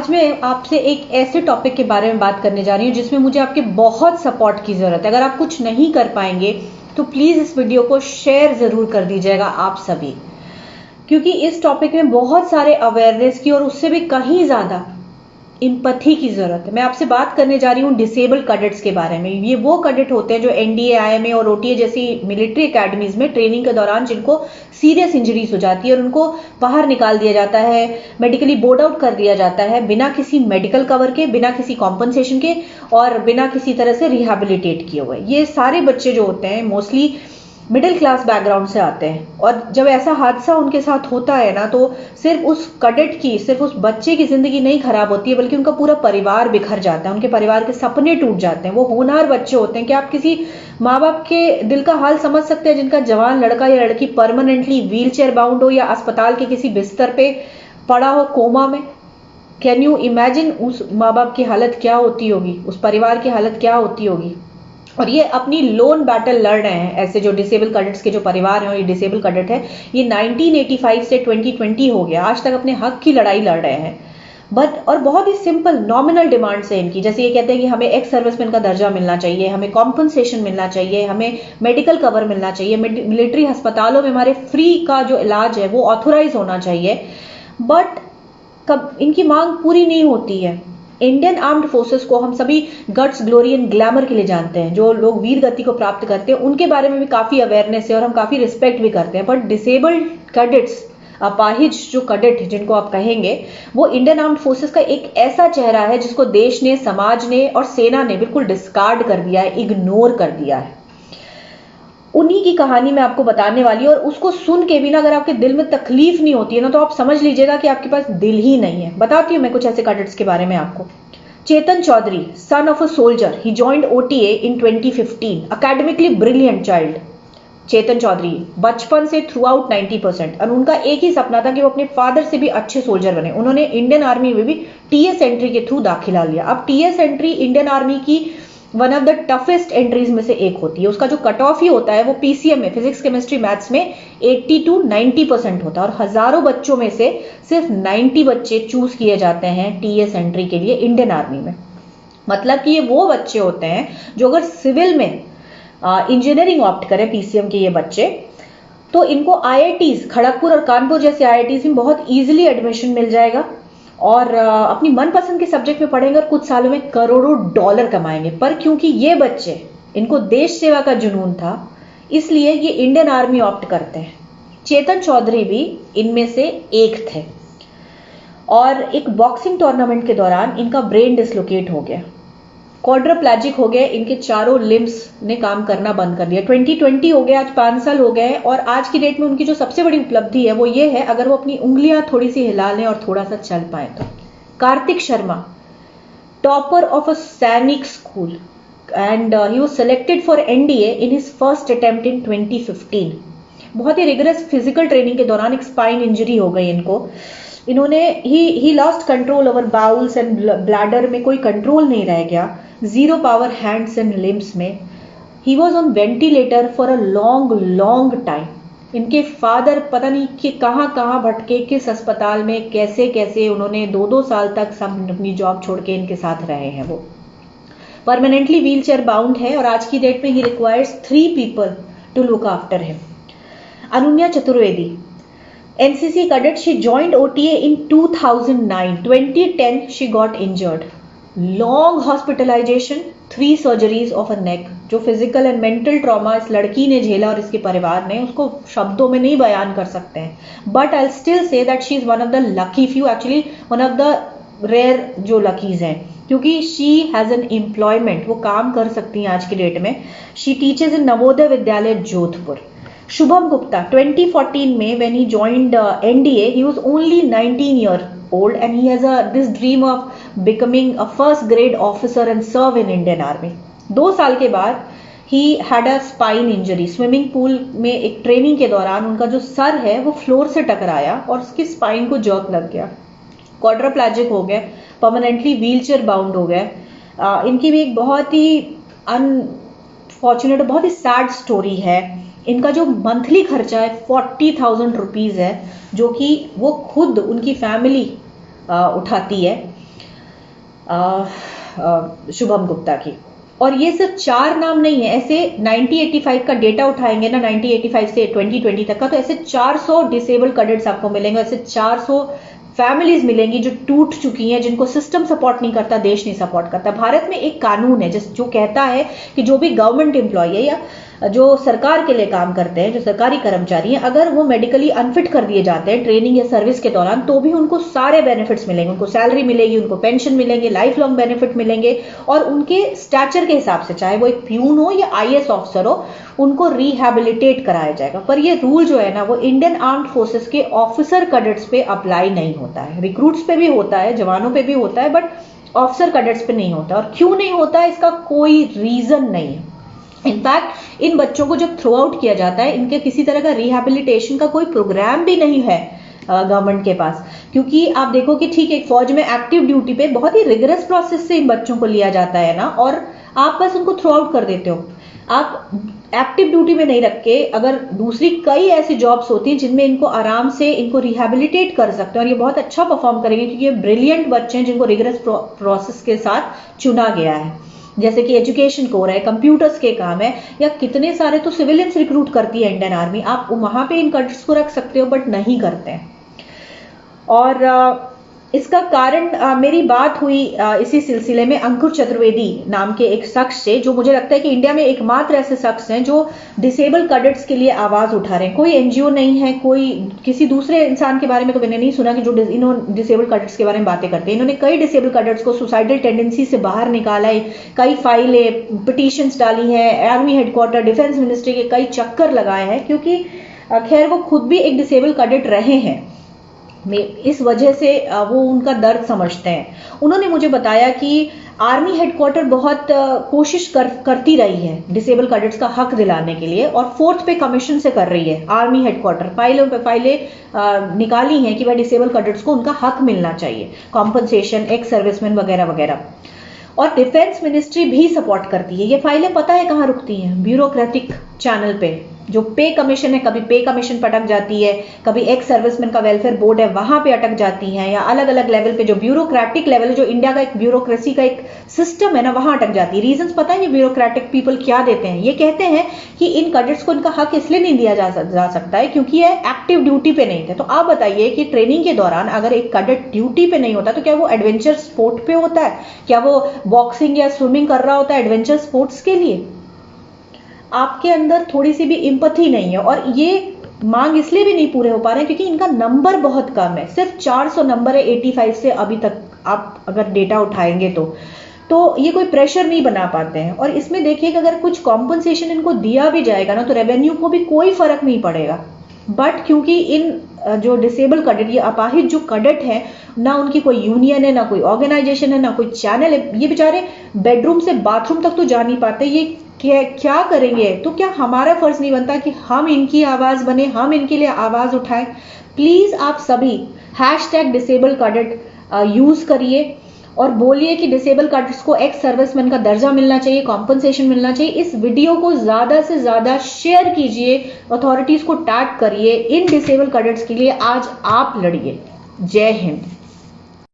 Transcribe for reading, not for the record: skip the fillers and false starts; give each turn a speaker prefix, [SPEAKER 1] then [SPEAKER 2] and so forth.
[SPEAKER 1] आज मैं आपसे एक ऐसे टॉपिक के बारे में बात करने जा रही हूँ जिसमें मुझे आपके बहुत सपोर्ट की ज़रूरत है। अगर आप कुछ नहीं कर पाएंगे तो प्लीज़ इस वीडियो को शेयर ज़रूर कर दीजिएगा आप सभी, क्योंकि इस टॉपिक में बहुत सारे अवेयरनेस की और उससे भी कहीं ज़्यादा इम्पैथी की जरूरत है। मैं आपसे बात करने जा रही हूँ डिसेबल्ड कैडेट्स के बारे में। ये वो कैडेट होते हैं जो एनडीए, आईएमए और ओटीए जैसी मिलिट्री एकेडमीज में ट्रेनिंग के दौरान जिनको सीरियस इंजरीज हो जाती है और उनको बाहर निकाल दिया जाता है, मेडिकली बोर्ड आउट कर दिया जाता है बिना किसी मेडिकल कवर के, बिना किसी कॉम्पनसेशन के और बिना किसी तरह से रिहेबिलिटेट किए हुए। ये सारे बच्चे जो होते हैं मोस्टली मिडिल क्लास बैकग्राउंड से आते हैं और जब ऐसा हादसा उनके साथ होता है ना, तो सिर्फ उस कैडेट की, सिर्फ उस बच्चे की जिंदगी नहीं खराब होती है बल्कि उनका पूरा परिवार बिखर जाता है, उनके परिवार के सपने टूट जाते हैं। वो होनहार बच्चे होते हैं कि आप किसी माँ बाप के दिल का हाल समझ सकते हैं जिनका जवान लड़का या लड़की परमानेंटली व्हील चेयर बाउंड हो या अस्पताल के किसी बिस्तर पे पड़ा हो कोमा में। कैन यू इमेजिन उस माँ बाप की हालत क्या होती होगी, उस परिवार की हालत क्या होती होगी। और ये अपनी लोन बैटल लड़ रहे हैं। ऐसे जो डिसेबल कैडेट्स के जो परिवार हैं, ये डिसेबल कैडेट है, ये 1985 से 2020 हो गया, आज तक अपने हक की लड़ाई लड़ रहे हैं। बट और बहुत ही सिंपल नॉमिनल डिमांड्स है इनकी। जैसे ये कहते हैं कि हमें एक्स सर्विसमैन का दर्जा मिलना चाहिए, हमें कॉम्पनसेशन मिलना चाहिए, हमें मेडिकल कवर मिलना चाहिए, मिलिट्री अस्पतालों में हमारे फ्री का जो इलाज है वो ऑथोराइज होना चाहिए। बट कब इनकी मांग पूरी नहीं होती है। इंडियन आर्म्ड फोर्सेस को हम सभी गट्स, ग्लोरी एंड ग्लैमर के लिए जानते हैं। जो लोग वीर गति को प्राप्त करते हैं उनके बारे में भी काफी अवेयरनेस है और हम काफी रिस्पेक्ट भी करते हैं। बट डिसेबल्ड कैडेट्स, अपाहिज जो कैडेट जिनको आप कहेंगे, वो इंडियन आर्म्ड फोर्सेस का एक ऐसा चेहरा है जिसको देश ने, समाज ने और सेना ने बिल्कुल डिस्कार्ड कर दिया है, इग्नोर कर दिया है। उन्हीं की कहानी मैं आपको बताने वाली हूँ और उसको सुन के भी ना अगर आपके दिल में तकलीफ नहीं होती है ना, तो आप समझ लीजिएगा कि आपके पास दिल ही नहीं है। बताती हूँ मैं कुछ ऐसे कैडेट्स के बारे में आपको। Chetan Chaudhary, son of a soldier, he joined OTA in 2015, academically brilliant child. Chetan Chaudhary बचपन से थ्रू आउट 90%, और उनका एक ही सपना था कि वो अपने फादर से भी अच्छे सोल्जर बने। उन्होंने इंडियन आर्मी में भी टीएस एंट्री के थ्रू दाखिला लिया। अब टीएस एंट्री इंडियन आर्मी की one of the toughest entries में से एक होती है। उसका जो कट ऑफ ही होता है वो पीसीएम में, फिजिक्स केमिस्ट्री मैथ्स में 80 to 90% होता है और हजारों बच्चों में से सिर्फ 90 बच्चे चूज किए जाते हैं टीएस एंट्री के लिए इंडियन आर्मी में। मतलब कि ये वो बच्चे होते हैं जो अगर सिविल में इंजीनियरिंग ऑप्ट करें, पीसीएम के ये बच्चे, तो इनको आईआईटीज खड़गपुर और कानपुर जैसे आईआईटीज में बहुत इजीली एडमिशन मिल जाएगा और अपनी मनपसंद के सब्जेक्ट में पढ़ेंगे और कुछ सालों में करोड़ों डॉलर कमाएंगे। पर क्योंकि ये बच्चे, इनको देश सेवा का जुनून था, इसलिए ये इंडियन आर्मी ऑप्ट करते हैं। चेतन चौधरी भी इनमें से एक थे और एक बॉक्सिंग टूर्नामेंट के दौरान इनका ब्रेन डिसलोकेट हो गया, क्वाड्रिप्लेजिक हो गए, इनके चारों लिम्स ने काम करना बंद कर दिया। 2020 हो गया, आज 5 साल हो गए और आज की डेट में उनकी जो सबसे बड़ी उपलब्धि है वो ये है, अगर वो अपनी उंगलियां थोड़ी सी हिला लें और थोड़ा सा चल पाए तो। Kartik Sharma, topper of a Sainik school and he was selected for NDA in his first attempt in 2015। बहुत ही रिगरस फिजिकल ट्रेनिंग के दौरान एक स्पाइन इंजरी हो गई इनको। इन्होंने he lost control over bowels and bladder में कोई कंट्रोल नहीं रह गया, zero power hands and limbs में। He was on ventilator for a long time. इनके फादर पता नहीं कि कहाँ कहाँ भटके, किस अस्पताल में, कैसे कैसे उन्होंने 2-2 साल तक सब अपनी जॉब छोड़ के इनके साथ रहे हैं। वो परमानेंटली व्हील चेयर बाउंड है और आज की डेट में he requires 3 people to look after him. Ananya Chaturvedi, NCC cadet, she joined OTA in 2009. 2010 she got injured. Long hospitalization, 3 surgeries of her neck. जो फिजिकल एंड मेंटल ट्रॉमा इस लड़की ने झेला और इसके परिवार ने, उसको शब्दों में नहीं बयान कर सकते हैं। But I still say that she is one of the lucky few, actually one of the rare जो लकीज हैं, क्योंकि शी हैज एन एम्प्लॉयमेंट, वो काम कर सकती हैं आज की डेट में। शी टीचेज इन नवोदय विद्यालय जोधपुर। शुभम गुप्ता, 2014 में when he joined NDA, he was only 19 years old and he has this dream of becoming a first grade officer and serve in Indian Army. 2 साल के बाद he had a spine injury. Swimming pool में एक training के दौरान उनका जो sir है वो फ्लोर से टकराया और उसकी स्पाइन को जर्क लग गया, क्वाड्रिप्लेजिक हो गए, परमानेंटली व्हीलचेयर बाउंड हो गए। इनकी भी एक बहुत ही अनफॉर्चुनेट, बहुत ही सैड स्टोरी है। इनका जो मंथली खर्चा है 40,000 रुपीज है, जो कि वो खुद उनकी फैमिली उठाती है। शुभम गुप्ता की। और ये सिर्फ 4 नाम नहीं है, ऐसे 1985 का डेटा उठाएंगे ना, 1985 से 2020 तक का, तो ऐसे 400 डिसेबल्ड कैडेट्स आपको मिलेंगे, ऐसे 400 फैमिलीज मिलेंगी जो टूट चुकी हैं, जिनको सिस्टम सपोर्ट नहीं करता, देश नहीं सपोर्ट करता। भारत में एक कानून है जो कहता है कि जो भी गवर्नमेंट एम्प्लॉय है या जो सरकार के लिए काम करते हैं, जो सरकारी कर्मचारी हैं, अगर वो मेडिकली अनफिट कर दिए जाते हैं ट्रेनिंग या सर्विस के दौरान, तो भी उनको सारे बेनिफिट्स मिलेंगे, उनको सैलरी मिलेगी, उनको पेंशन मिलेंगे, लाइफ लॉन्ग बेनिफिट मिलेंगे, और उनके स्टैचर के हिसाब से, चाहे वो एक प्यून हो या IAS ऑफिसर हो, उनको रिहैबिलिटेट कराया जाएगा। पर ये रूल जो है ना, वो इंडियन आर्म्ड फोर्सेस के ऑफिसर कैडेट्स पे अप्लाई नहीं होता है। रिक्रूट्स पे भी होता है, जवानों पे भी होता है, बट ऑफिसर कैडेट्स पे नहीं होता। और क्यों नहीं होता है, इसका कोई रीजन नहीं है। इनफैक्ट इन बच्चों को जब थ्रो आउट किया जाता है, इनके किसी तरह का रिहैबिलिटेशन का कोई प्रोग्राम भी नहीं है गवर्नमेंट के पास। क्योंकि आप देखो कि ठीक है, फौज में एक्टिव ड्यूटी पे बहुत ही रिगरस प्रोसेस से इन बच्चों को लिया जाता है ना, और आप बस उनको थ्रो आउट कर देते हो। आप एक्टिव ड्यूटी में नहीं रख के अगर दूसरी कई ऐसी जॉब्स होती हैं जिनमें इनको आराम से इनको रिहैबिलिटेट कर सकते हैं, और ये बहुत अच्छा परफॉर्म करेंगे, क्योंकि ये ब्रिलियंट बच्चे हैं जिनको रिगरस प्रोसेस के साथ चुना गया है। जैसे कि एजुकेशन कोर है, कंप्यूटर्स के काम है, या कितने सारे तो सिविलियंस रिक्रूट करती है इंडियन आर्मी। आप वहां पे इन कैडेट्स को रख सकते हो, बट नहीं करते हैं। और इसका कारण मेरी बात हुई इसी सिलसिले में अंकुर चतुर्वेदी नाम के एक शख्स से, जो मुझे लगता है कि इंडिया में एकमात्र ऐसे शख्स हैं जो डिसेबल कैडेट्स के लिए आवाज उठा रहे हैं। कोई NGO नहीं है, कोई किसी दूसरे इंसान के बारे में तो मैंने नहीं सुना कि जो इन्होंने डिसेबल कैडेट्स के बारे में बातें करते हैं। इन्होंने कई डिसेबल कैडेट्स को सुसाइडल टेंडेंसी से बाहर निकाला है, कई फाइलें, पिटीशंस डाली हैं, आर्मी हेडक्वार्टर, डिफेंस मिनिस्ट्री के कई चक्कर लगाए हैं, क्योंकि खैर वो खुद भी एक डिसेबल कैडेट रहे हैं। इस वजह से वो उनका दर्द समझते हैं। उन्होंने मुझे बताया कि आर्मी हेडक्वार्टर बहुत कोशिश करती रही है डिसेबल कैडेट्स का हक दिलाने के लिए, और 4th पे कमीशन से कर रही है आर्मी हेडक्वार्टर। फाइलों पे फाइलें निकाली हैं कि भाई डिसेबल कैडेट्स को उनका हक मिलना चाहिए, कॉम्पनसेशन, एक्स सर्विसमैन वगैरह वगैरह। और डिफेंस मिनिस्ट्री भी सपोर्ट करती है। ये फाइलें पता है कहाँ रुकती हैं? ब्यूरोक्रेटिक चैनल पे। जो पे कमीशन है, कभी पे कमीशन पर अटक जाती है, कभी एक्स सर्विसमैन का वेलफेयर बोर्ड है, वहां पे अटक जाती हैं, या अलग अलग लेवल पे जो ब्यूरोक्रेटिक लेवल है, जो इंडिया का एक ब्यूरोक्रेसी का एक सिस्टम है ना, वहां अटक जाती है। रीजंस पता है ये ब्यूरोक्रेटिक पीपल क्या देते हैं? ये कहते हैं कि इन कैडेट्स को इनका हक इसलिए नहीं दिया जा सकता है क्योंकि ये एक्टिव ड्यूटी पे नहीं थे। तो आप बताइए कि ट्रेनिंग के दौरान अगर एक कैडेट ड्यूटी पे नहीं होता तो क्या वो एडवेंचर स्पोर्ट पे होता है? क्या वो बॉक्सिंग या स्विमिंग कर रहा होता है एडवेंचर स्पोर्ट्स के लिए? आपके अंदर थोड़ी सी भी एम्पैथी नहीं है। और ये मांग इसलिए भी नहीं पूरे हो पा रहे हैं क्योंकि इनका नंबर बहुत कम है, सिर्फ 400 नंबर है 85 से अभी तक। आप अगर डेटा उठाएंगे तो ये कोई प्रेशर नहीं बना पाते हैं। और इसमें देखिए कि अगर कुछ कॉम्पनसेशन इनको दिया भी जाएगा ना, तो रेवेन्यू को भी कोई फर्क नहीं पड़ेगा। बट क्योंकि इन जो डिसेबल कैडेट, ये अपाहिज जो कैडेट है ना, उनकी कोई यूनियन है, ना कोई ऑर्गेनाइजेशन है, ना कोई चैनल है, ये बेचारे बेडरूम से बाथरूम तक तो जा नहीं पाते। ये क्या करेंगे? तो क्या हमारा फर्ज नहीं बनता कि हम इनकी आवाज बने, हम इनके लिए आवाज उठाएं? प्लीज आप सभी #डिसेबल कैडेट यूज करिए और बोलिए कि डिसेबल कैडेट्स को एक्स सर्विसमैन का दर्जा मिलना चाहिए, कॉम्पनसेशन मिलना चाहिए। इस वीडियो को ज्यादा से ज्यादा शेयर कीजिए, अथॉरिटीज को टैग करिए। इन डिसेबल कैडेट्स के लिए आज आप लड़िए। जय हिंद।